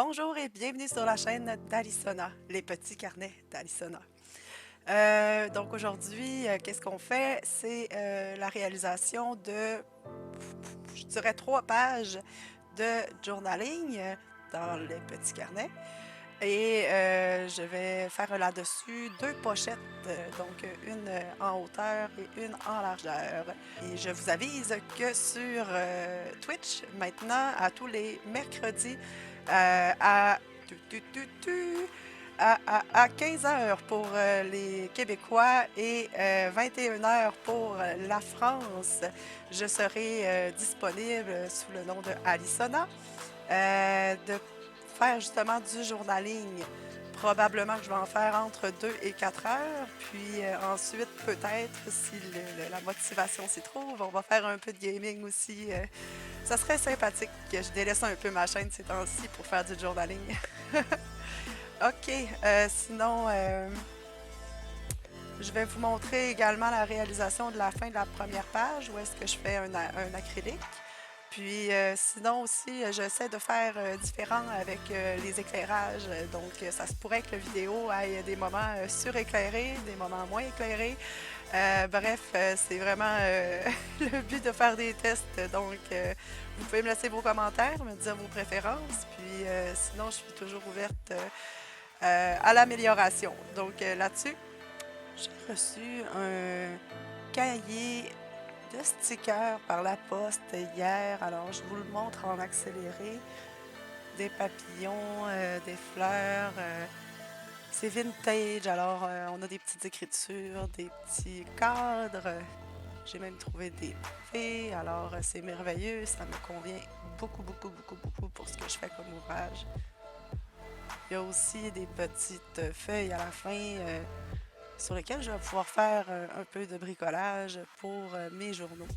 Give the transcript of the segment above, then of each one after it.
Bonjour et bienvenue sur la chaîne d'Alissona, les petits carnets d'Alissona. Donc aujourd'hui, qu'est-ce qu'on fait? C'est la réalisation de, je dirais, 3 pages de journaling dans les petits carnets. Et je vais faire là-dessus 2 pochettes, donc une en hauteur et une en largeur. Et je vous avise que sur Twitch, maintenant, à tous les mercredis, à, tu, tu, tu, tu, à 15 heures pour les Québécois et 21 heures pour la France, je serai disponible sous le nom de Alissona de faire justement du journaling. Probablement que je vais en faire entre 2 et 4 heures. Puis ensuite, peut-être, si la motivation s'y trouve, on va faire un peu de gaming aussi. Ça serait sympathique que je délaisse un peu ma chaîne ces temps-ci pour faire du journaling. OK. Sinon, je vais vous montrer également la réalisation de la fin de la première page où est-ce que je fais un acrylique. Puis sinon aussi, j'essaie de faire différent avec les éclairages. Donc, ça se pourrait que la vidéo ait des moments suréclairés, des moments moins éclairés. Bref, c'est vraiment le but de faire des tests. Donc, vous pouvez me laisser vos commentaires, me dire vos préférences. Puis sinon, je suis toujours ouverte à l'amélioration. Donc, là-dessus, j'ai reçu un cahier de stickers par la poste hier. Alors, je vous le montre en accéléré. Des papillons, des fleurs. C'est vintage. Alors, on a des petites écritures, des petits cadres. J'ai même trouvé des poupées. Alors, c'est merveilleux. Ça me convient beaucoup, beaucoup, beaucoup, beaucoup pour ce que je fais comme ouvrage. Il y a aussi des petites feuilles à la fin sur lesquelles je vais pouvoir faire un peu de bricolage pour mes journaux.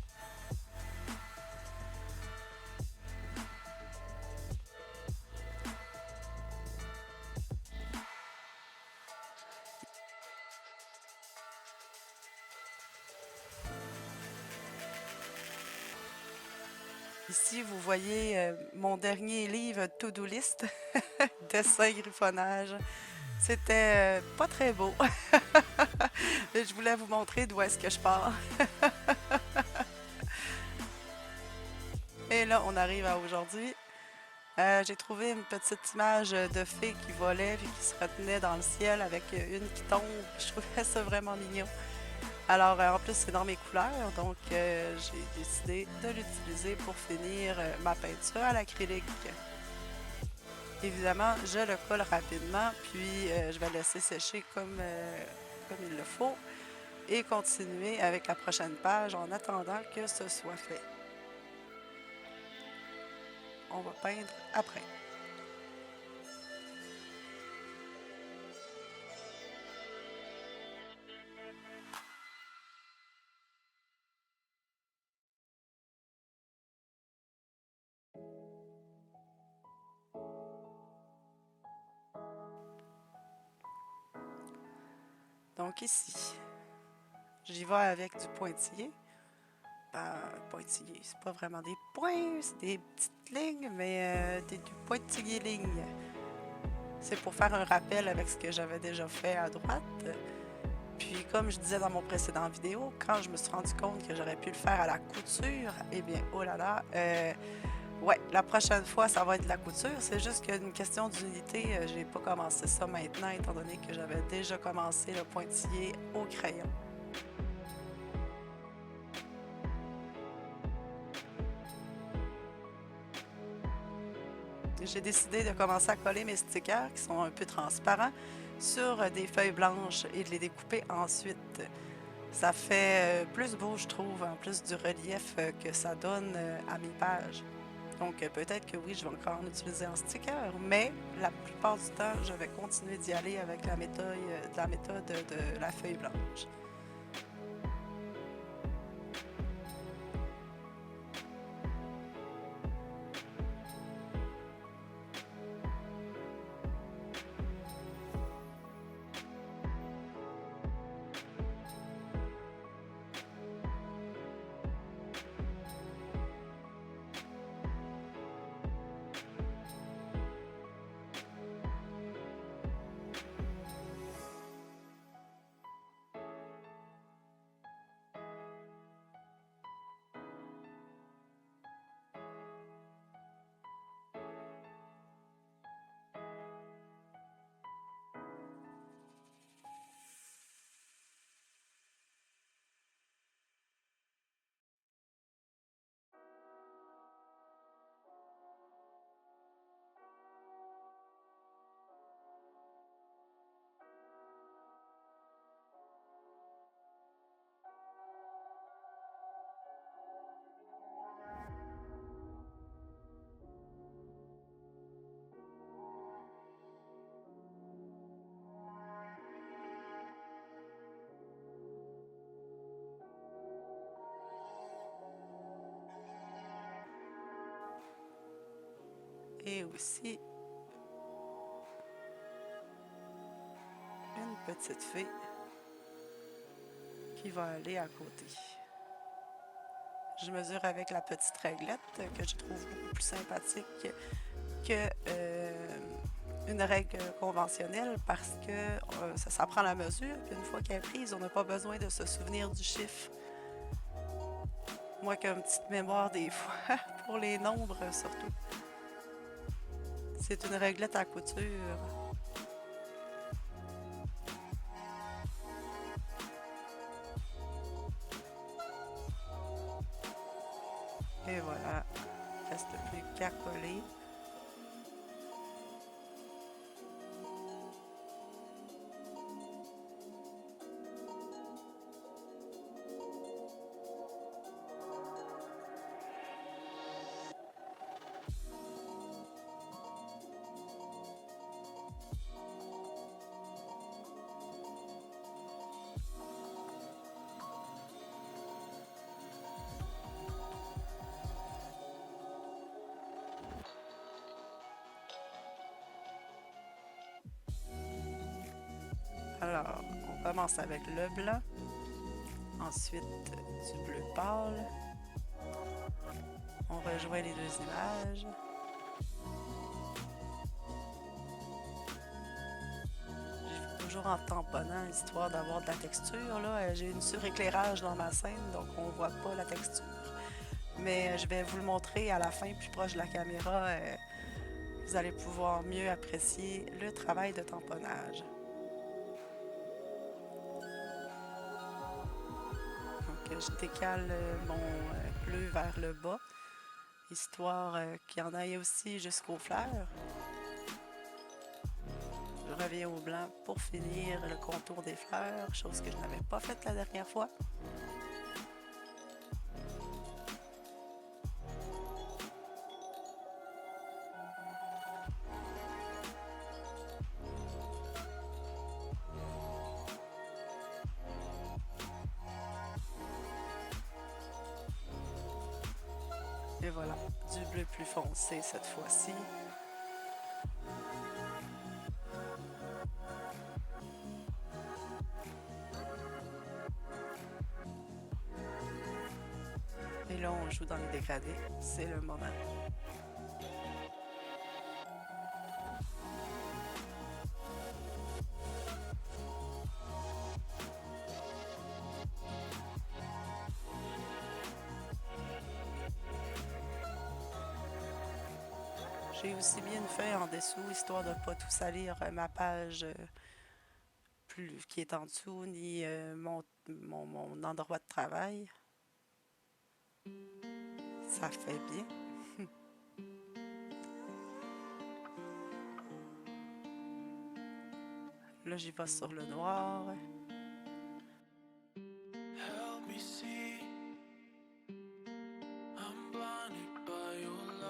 Ici, vous voyez mon dernier livre To-Do List, dessin griffonnage. C'était pas très beau. Mais je voulais vous montrer d'où est-ce que je pars. Et là, on arrive à aujourd'hui. J'ai trouvé une petite image de fée qui volait et qui se retenait dans le ciel avec une qui tombe. Je trouvais ça vraiment mignon. Alors, en plus, c'est dans mes couleurs, donc j'ai décidé de l'utiliser pour finir ma peinture à l'acrylique. Évidemment, je le colle rapidement, puis je vais laisser sécher comme il le faut et continuer avec la prochaine page en attendant que ce soit fait. On va peindre après. Donc ici, j'y vais avec du pointillé. Pointillé, c'est pas vraiment des points, c'est des petites lignes, mais du pointillé ligne. C'est pour faire un rappel avec ce que j'avais déjà fait à droite. Puis, comme je disais dans mon précédent vidéo, quand je me suis rendu compte que j'aurais pu le faire à la couture, eh bien, oh là là, ouais, la prochaine fois, ça va être la couture. C'est juste qu'une question d'unité, j'ai pas commencé ça maintenant, étant donné que j'avais déjà commencé le pointillé au crayon. J'ai décidé de commencer à coller mes stickers qui sont un peu transparents sur des feuilles blanches et de les découper ensuite. Ça fait plus beau, je trouve, en plus du relief que ça donne à mes pages. Donc peut-être que oui, je vais encore en utiliser en sticker, mais la plupart du temps, je vais continuer d'y aller avec la méthode de la feuille blanche. Et aussi une petite fée qui va aller à côté. Je mesure avec la petite réglette que je trouve beaucoup plus sympathique que une règle conventionnelle parce que ça prend la mesure. Puis une fois qu'elle est prise, on n'a pas besoin de se souvenir du chiffre. Moi qui ai une petite mémoire des fois, pour les nombres surtout. C'est une réglette à couture. Et voilà, il reste plus qu'à coller. Alors, on commence avec le blanc, ensuite du bleu pâle. On rejoint les deux images. Je fais toujours en tamponnant, histoire d'avoir de la texture. Là, j'ai une suréclairage dans ma scène, donc on voit pas la texture. Mais je vais vous le montrer à la fin, plus proche de la caméra. Vous allez pouvoir mieux apprécier le travail de tamponnage. Donc, je décale mon bleu vers le bas, histoire qu'il y en aille aussi jusqu'aux fleurs. Je reviens au blanc pour finir le contour des fleurs, chose que je n'avais pas faite la dernière fois. Et voilà, du bleu plus foncé cette fois-ci. Et là, on joue dans les dégradés. C'est le moment. J'ai aussi mis une feuille en dessous, histoire de ne pas tout salir ma page plus, qui est en dessous, ni mon endroit de travail. Ça fait bien. Là, j'y vais sur le noir. Help me see, I'm blinded by your love.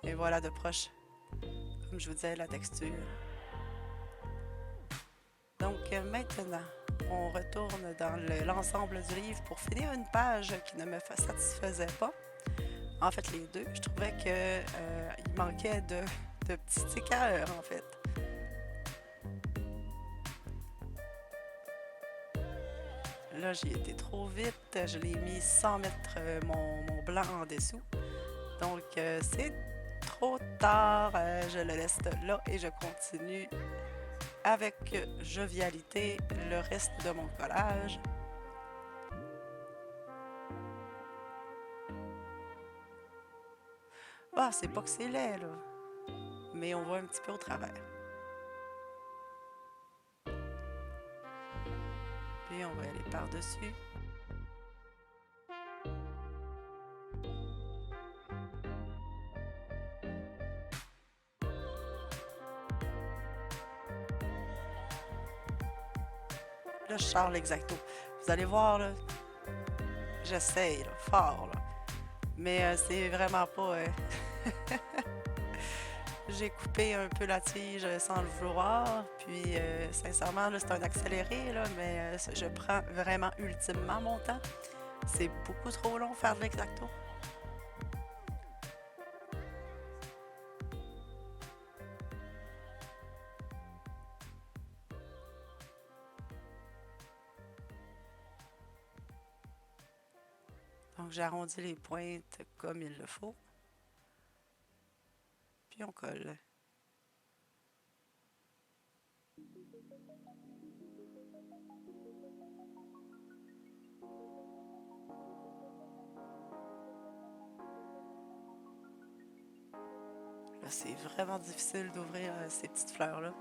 Et voilà de proche, comme je vous disais, la texture. Donc maintenant, on retourne dans l'ensemble du livre pour finir une page qui ne me satisfaisait pas. En fait, les deux. Je trouvais qu'il manquait de petits écarts, en fait. Là, j'ai été trop vite. Je l'ai mis sans mettre mon blanc en dessous. Donc, c'est trop tard. Je le laisse là et je continue avec jovialité le reste de mon collage. Ah, c'est pas que c'est laid, là, mais on voit un petit peu au travers. Puis on va aller par-dessus. Là, je sors l'exacto. Vous allez voir, là, j'essaye, là, fort, là. Mais c'est vraiment pas... J'ai coupé un peu la tige sans le vouloir. Puis, sincèrement, là, c'est un accéléré, là, mais je prends vraiment ultimement mon temps. C'est beaucoup trop long faire de l'exacto. Donc, j'arrondis les pointes comme il le faut. Puis, on colle. Là, c'est vraiment difficile d'ouvrir ces petites fleurs-là.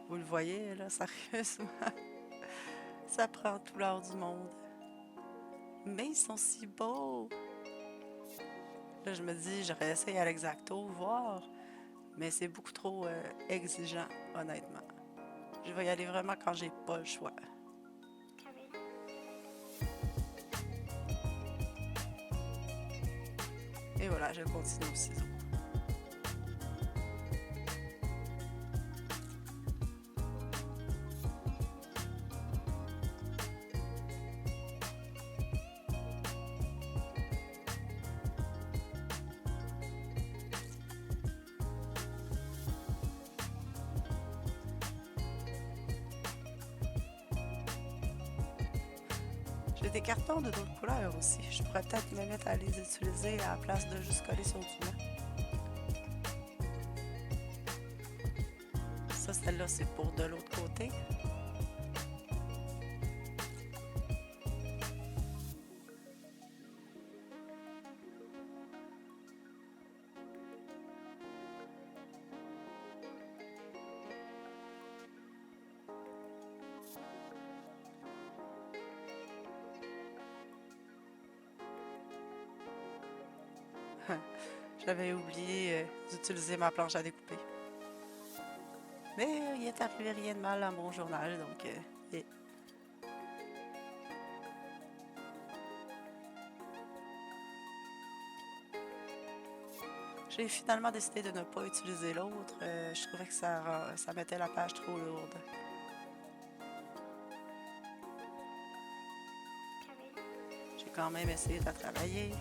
Vous le voyez, là, sérieusement. Ça prend tout l'art du monde. Mais ils sont si beaux! Là, je me dis, j'aurais essayé à l'exacto, voir, mais c'est beaucoup trop exigeant, honnêtement. Je vais y aller vraiment quand j'ai pas le choix. Et voilà, je continue au ciseau. J'ai des cartons de d'autres couleurs aussi. Je pourrais peut-être me mettre à les utiliser à la place de juste coller sur du blanc. Ça, celle-là, c'est pour de l'autre côté. J'avais oublié d'utiliser ma planche à découper. Mais il est arrivé rien de mal à mon journal, donc... yeah. J'ai finalement décidé de ne pas utiliser l'autre. Je trouvais que ça mettait la page trop lourde. J'ai quand même essayé de la travailler.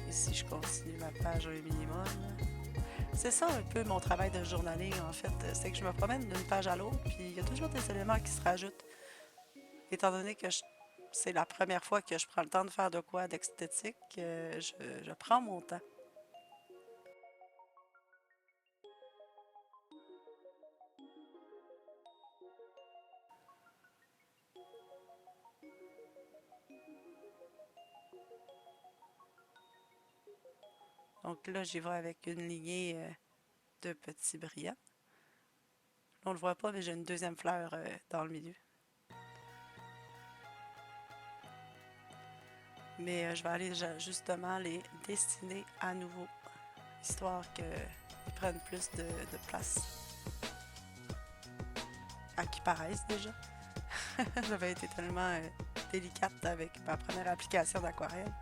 Si je continue ma page au minimum. C'est ça un peu mon travail de journaling en fait, c'est que je me promène d'une page à l'autre, puis il y a toujours des éléments qui se rajoutent. Étant donné que c'est la première fois que je prends le temps de faire de quoi d'esthétique, je prends mon temps. Donc là, j'y vais avec une lignée de petits brillants. On le voit pas, mais j'ai une deuxième fleur dans le milieu. Mais je vais aller justement les dessiner à nouveau, histoire qu'ils prennent plus de place. À qu'ils paraissent déjà. J'avais été tellement délicate avec ma première application d'aquarelle.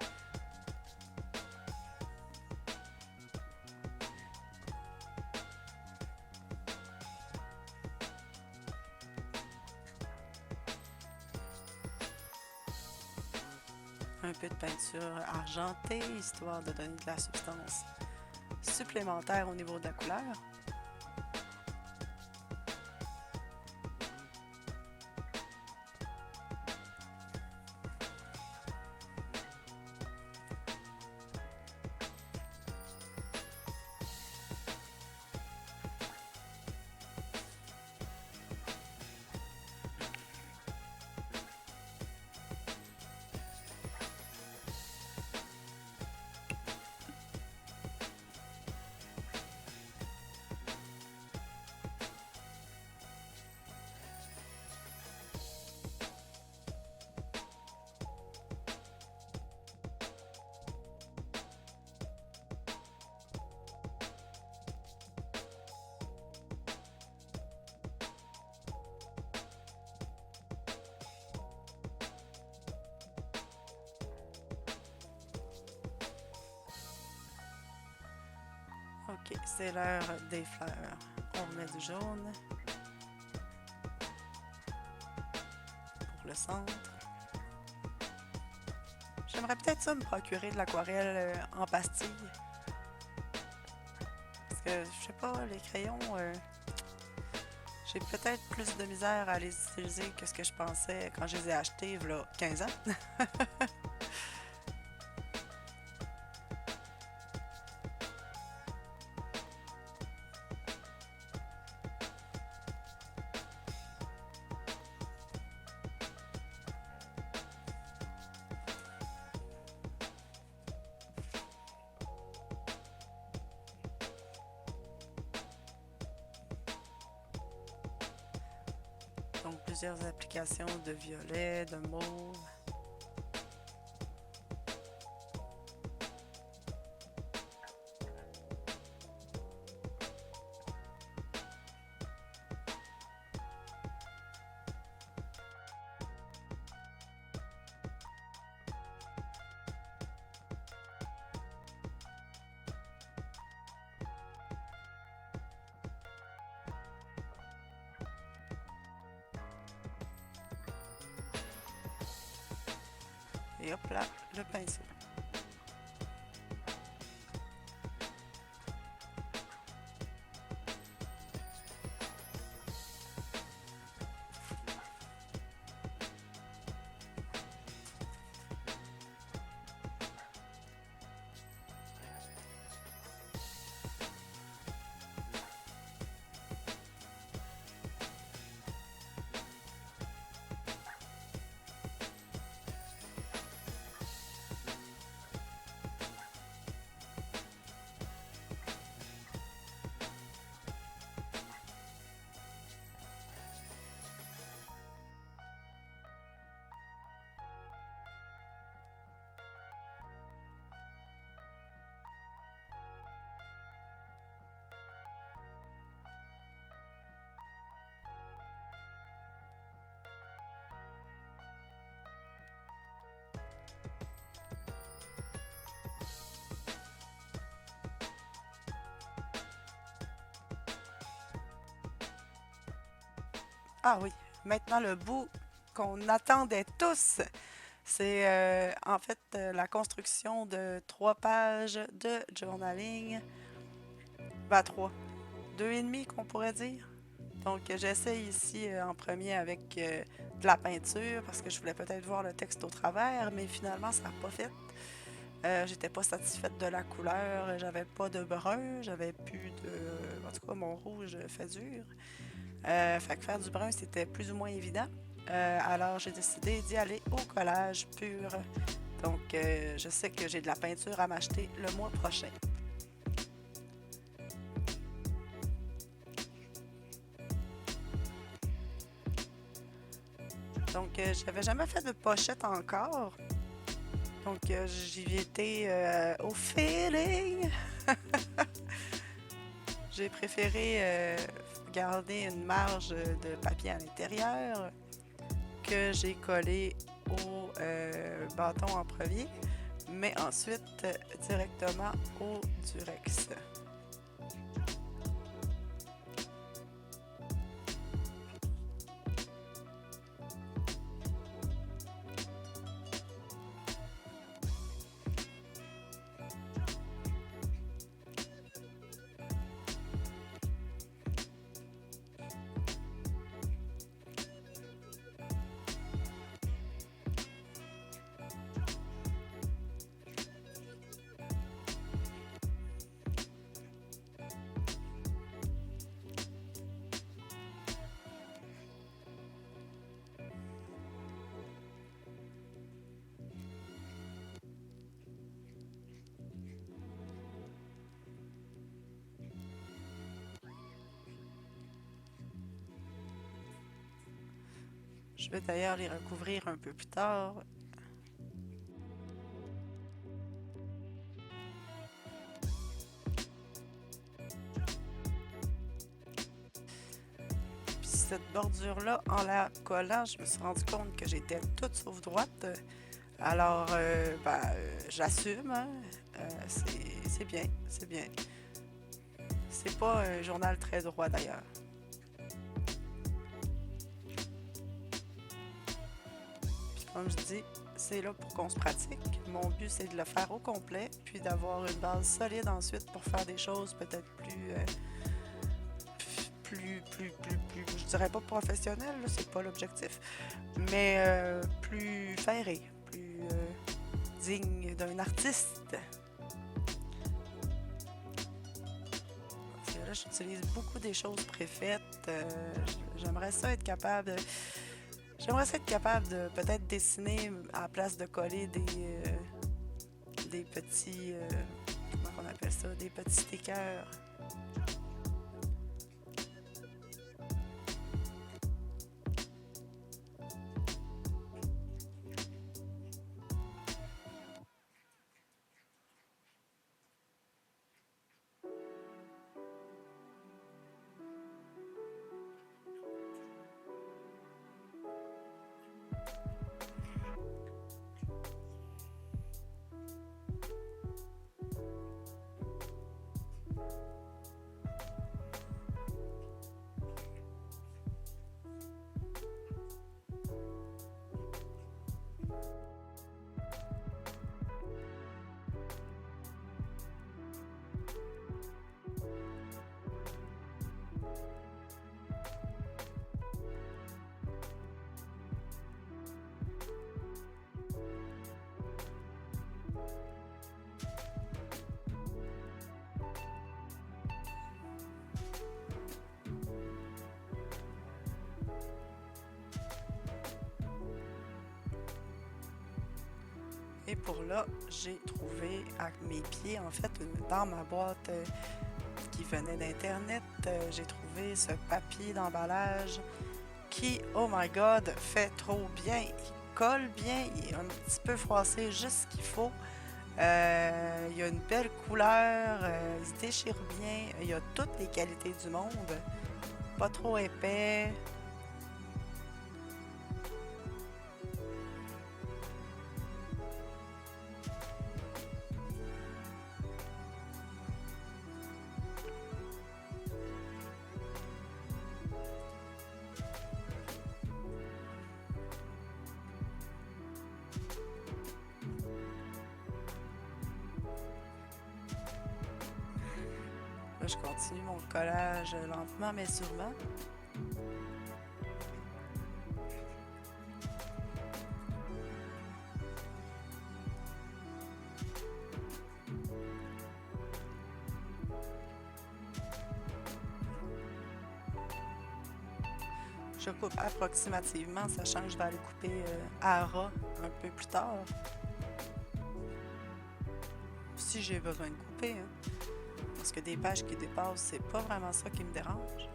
un peu de peinture argentée, histoire de donner de la substance supplémentaire au niveau de la couleur. Ok, c'est l'heure des fleurs. On remet du jaune pour le centre. J'aimerais peut-être ça me procurer de l'aquarelle en pastille. Parce que, je sais pas, les crayons, j'ai peut-être plus de misère à les utiliser que ce que je pensais quand je les ai achetés, il y a 15 ans. Donc, plusieurs applications de violet, de mauve. Et hop là, le pinceau. Ah oui, maintenant le bout qu'on attendait tous, c'est en fait la construction de 3 pages de journaling. Ben 3, 2 et demi qu'on pourrait dire. Donc j'essaie ici en premier avec de la peinture parce que je voulais peut-être voir le texte au travers, mais finalement ça n'a pas fait. J'étais pas satisfaite de la couleur, j'avais pas de brun, j'avais plus de... En tout cas, mon rouge fait dur. Fait que faire du brun, c'était plus ou moins évident. Alors, j'ai décidé d'y aller au collage pur. Donc, je sais que j'ai de la peinture à m'acheter le mois prochain. Donc, j'avais jamais fait de pochette encore. Donc, j'y étais au feeling. J'ai préféré garder une marge de papier à l'intérieur que j'ai collé au bâton en premier, mais ensuite directement au Durex. Je vais d'ailleurs les recouvrir un peu plus tard. Puis cette bordure-là, en la collant, je me suis rendu compte que j'étais toute sauf droite. Alors, j'assume, hein. C'est bien, c'est bien. C'est pas un journal très droit d'ailleurs. Puis comme je dis, c'est là pour qu'on se pratique. Mon but, c'est de le faire au complet, puis d'avoir une base solide ensuite pour faire des choses peut-être je dirais pas professionnelles, là, c'est pas l'objectif, mais plus ferré, plus digne d'un artiste. Parce que là, j'utilise beaucoup des choses préfaites. J'aimerais ça être capable de... J'aimerais ça être capable de peut-être dessiner à la place de coller des petits... comment on appelle ça? Des petits stickers. Et pour là, j'ai trouvé à mes pieds, en fait, dans ma boîte qui venait d'Internet, j'ai trouvé ce papier d'emballage qui, oh my god, fait trop bien. Il colle bien, il est un petit peu froissé, juste ce qu'il faut. Il a une belle couleur, il se déchire bien, il a toutes les qualités du monde. Pas trop épais. Là, je continue mon collage lentement mais sûrement. Je coupe approximativement, sachant que je vais aller couper à ras un peu plus tard. Si j'ai besoin de couper, hein. Parce que des pages qui dépassent, c'est pas vraiment ça qui me dérange.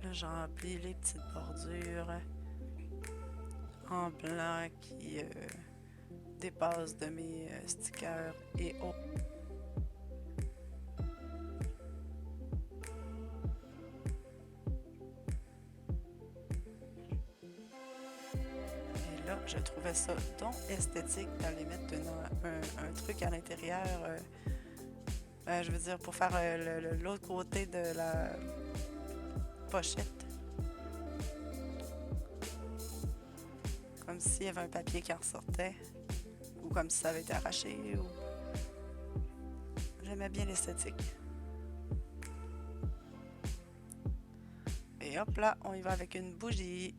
Là, j'ai rempli les petites bordures en blanc qui dépassent de mes stickers et autres. Et là, je trouvais ça donc esthétique d'aller mettre un truc à l'intérieur. Je veux dire, pour faire l'autre côté de la pochette. Comme s'il y avait un papier qui en ressortait. Ou comme si ça avait été arraché. Ou... J'aimais bien l'esthétique. Et hop là, on y va avec une bougie.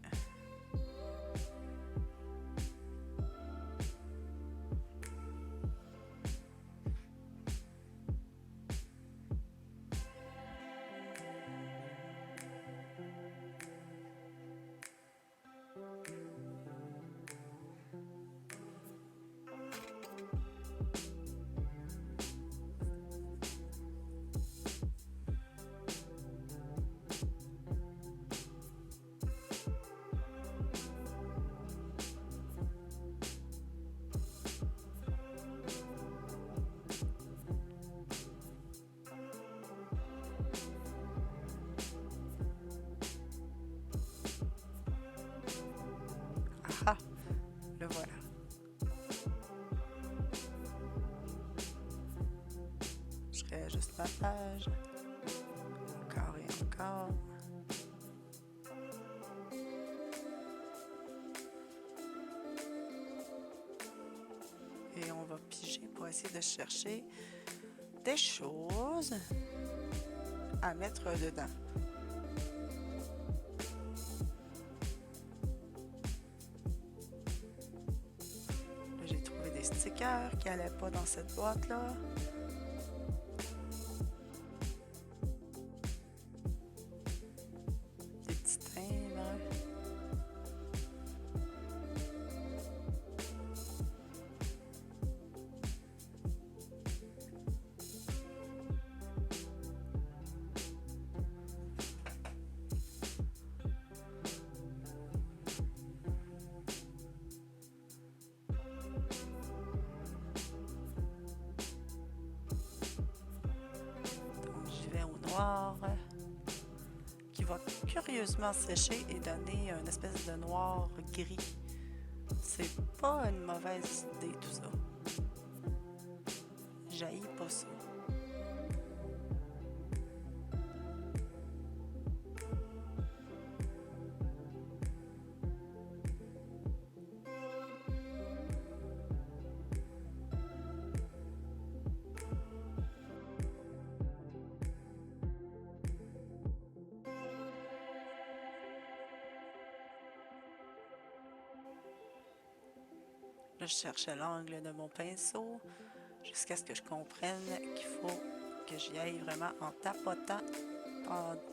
Le voilà. Je réajuste ma page. Encore et encore. Et on va piger pour essayer de chercher des choses à mettre dedans. Là, j'ai trouvé des stickers qui n'allaient pas dans cette boîte-là. Des petits timbres. Donc, j'y vais au noir, qui va curieusement sécher et donner une espèce de noir gris. C'est pas une mauvaise idée tout ça. J'haïs pas ça. Là, je cherchais l'angle de mon pinceau jusqu'à ce que je comprenne qu'il faut que j'y aille vraiment en tapotant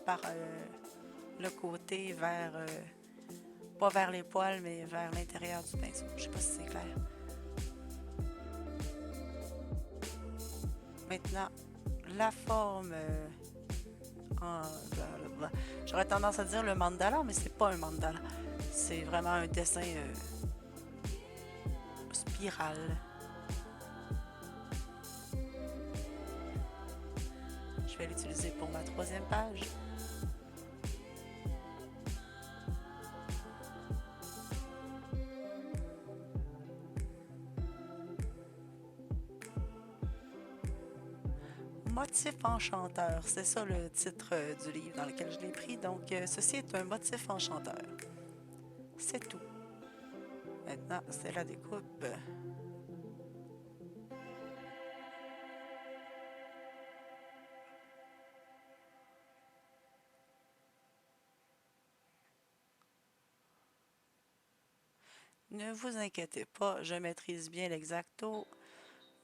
par le côté vers, pas vers les poils, mais vers l'intérieur du pinceau. Je sais pas si c'est clair. Maintenant, la forme j'aurais tendance à dire le mandala, mais c'est pas un mandala. C'est vraiment un dessin spirale. Je vais l'utiliser pour ma troisième page. Motif enchanteur, c'est ça le titre du livre dans lequel je l'ai pris. Donc, ceci est un motif enchanteur. C'est tout. Maintenant, c'est la découpe. Ne vous inquiétez pas, je maîtrise bien l'exacto.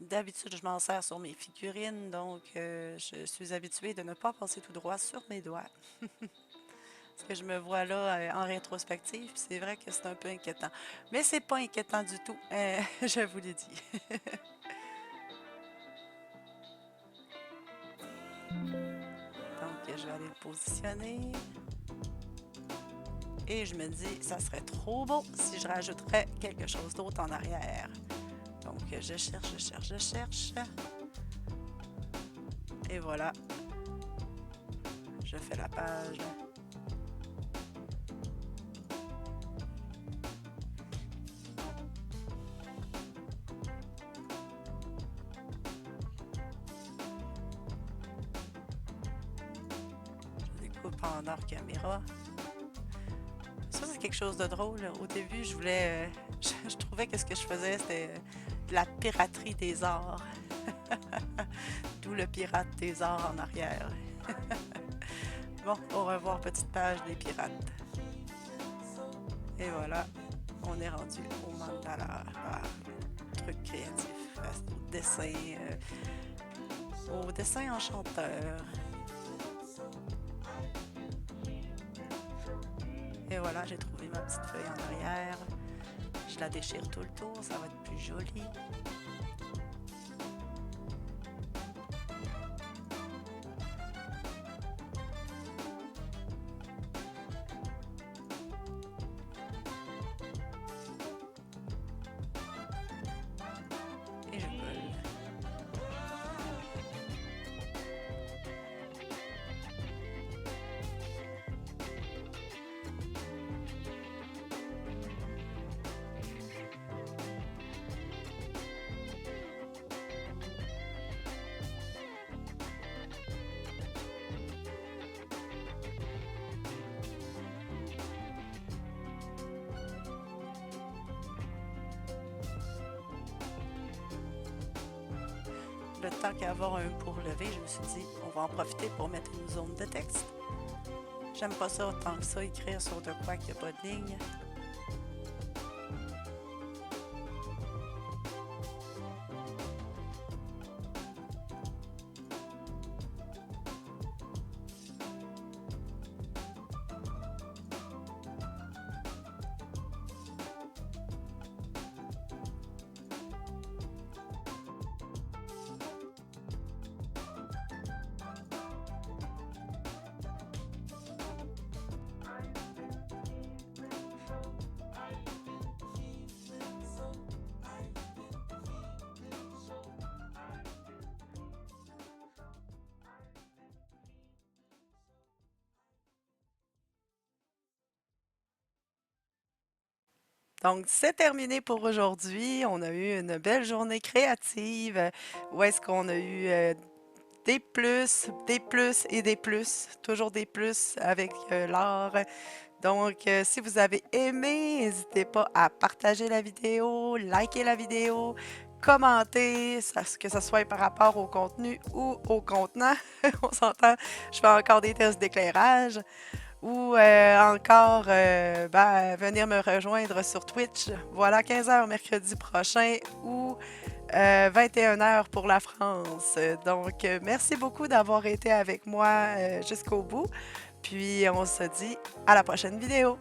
D'habitude, je m'en sers sur mes figurines, donc je suis habituée de ne pas passer tout droit sur mes doigts. Parce que je me vois là en rétrospective, puis c'est vrai que c'est un peu inquiétant. Mais c'est pas inquiétant du tout, je vous l'ai dit. Donc, je vais aller le positionner. Et je me dis, ça serait trop beau si je rajouterais quelque chose d'autre en arrière. Donc, je cherche, je cherche, je cherche. Et voilà. Je fais la page. Je découpe en hors caméra. Ça, c'est quelque chose de drôle. Au début, je voulais... je trouvais que ce que je faisais, c'était de la piraterie des arts. D'où le pirate des arts en arrière. Bon, au revoir, petite page des pirates. Et voilà, on est rendu au mandala. Truc créatif, au dessin enchanteur. Et voilà, j'ai trouvé ma petite feuille en arrière. Je la déchire tout le tour, ça va être plus joli. Et je colle. tant qu'à avoir un pourlevé, je me suis dit, on va en profiter pour mettre une zone de texte. J'aime pas ça autant que ça, écrire sur de quoi qu'il n'y a pas de ligne. Donc, c'est terminé pour aujourd'hui. On a eu une belle journée créative où est-ce qu'on a eu des plus et des plus, toujours des plus avec l'art. Donc, si vous avez aimé, n'hésitez pas à partager la vidéo, liker la vidéo, commenter, que ce soit par rapport au contenu ou au contenant. On s'entend, je fais encore des tests d'éclairage ou encore venir me rejoindre sur Twitch. Voilà, 15h mercredi prochain ou 21h pour la France. Donc, merci beaucoup d'avoir été avec moi jusqu'au bout. Puis, on se dit à la prochaine vidéo.